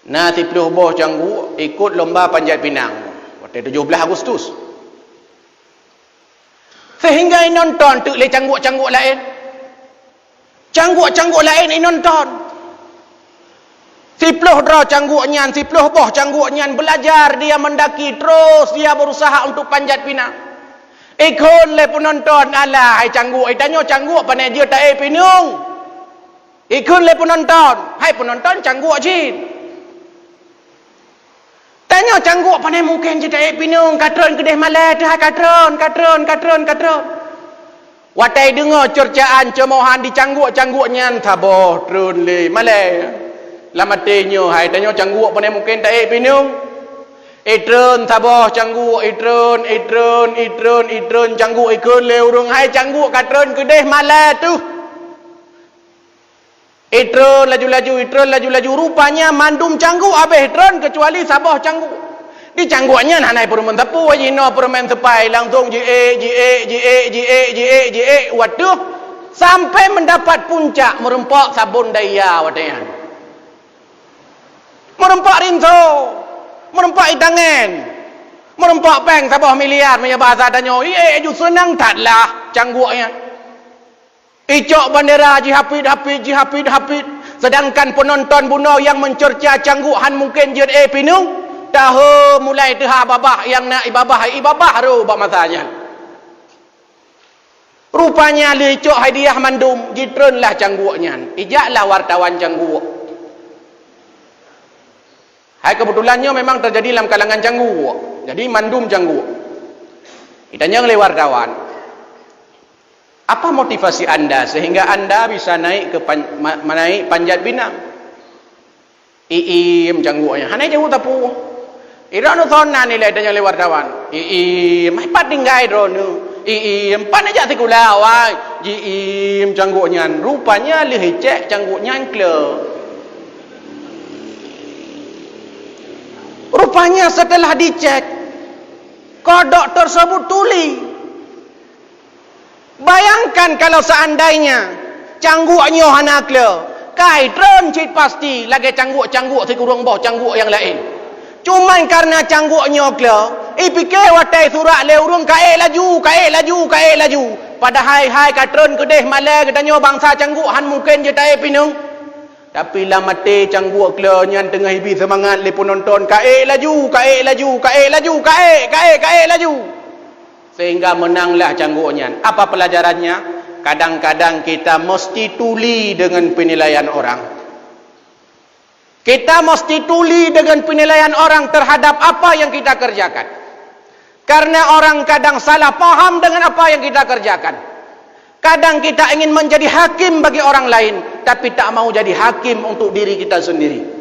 Nah 10 boh canggu ikut lomba panjat pinang pada 17 Agustus. Sehingga nonton tu le cangguk-cangguk lain. Cangguk-cangguk lain nonton. 10 draw cangguk nyan, 10 boh cangguk nyan, belajar dia mendaki terus dia berusaha untuk panjat pinang. Ikut le penonton alah hai cangguk, tanya cangguk pandai dia tak pinung. Ikut le penonton, hai penonton cangguk jin. Tanya cangguk pandai mungkin je tak pinung, katron kedeh malai tu hai katron. Watai dengar cercaan cemohan di cangguk-cangguk nyan taboh trun le malai. Lamatinya hai tanya cangguk pandai mungkin tak pinung. Itron taboh cangguk itron cangguk ikut le urung hai cangguk katron kedeh malai tu. Itron laju-laju rupanya mandum cangguk habis itron kecuali sabah cangguk. Di cangguknya nak naik permen tepu jino permen tepai langsung je waduh sampai mendapat puncak merempak sabun daya wadayan. Merempak rinso, merempak itangan, merempak peng sabah miliar punya bahasa tanya. Ju senang taklah cangguknya. Icok bandera jihapid. Sedangkan penonton buno yang mencerca cangguhan mungkin je pinung. Tahu mulai teha babah yang nak ibabah ru bak masanya. Rupanya li icok hadiah mandum jitron lah cangguknya. Ijaklah wartawan cangguk. Hai kebetulannya memang terjadi dalam kalangan cangguk. Jadi mandum cangguk. Ditanya oleh wartawan, apa motivasi anda sehingga anda bisa naik ke naik panjat pinang? Cangguknya. Hanai jauh tapu. Ira no thona nilai tanya oleh wartawan. Mai patinggai drone. Empan aja tikula wai. Cangguknya. Rupanya lihicek cangguknya kleur. Rupanya setelah dicek kodok tersebut tuli. Bayangkan kalau seandainya cangguknya hanakle kai tren cit pasti lagi cangguk si kurung boh cangguk yang lain. Cuman karena cangguknya kle fikir watai surat le urung kae laju. Padahal hai katron kedeh malai katanya bangsa cangguk han mungkin je tai pinung. Tapi lah mati cangguk kle nyan tengah hibi semangat le penonton kae laju. Sehingga menanglah cangguknya. Apa pelajarannya? Kadang-kadang kita mesti tuli dengan penilaian orang. Kita mesti tuli dengan penilaian orang terhadap apa yang kita kerjakan. Karena orang kadang salah paham dengan apa yang kita kerjakan. Kadang kita ingin menjadi hakim bagi orang lain, tapi tak mau jadi hakim untuk diri kita sendiri.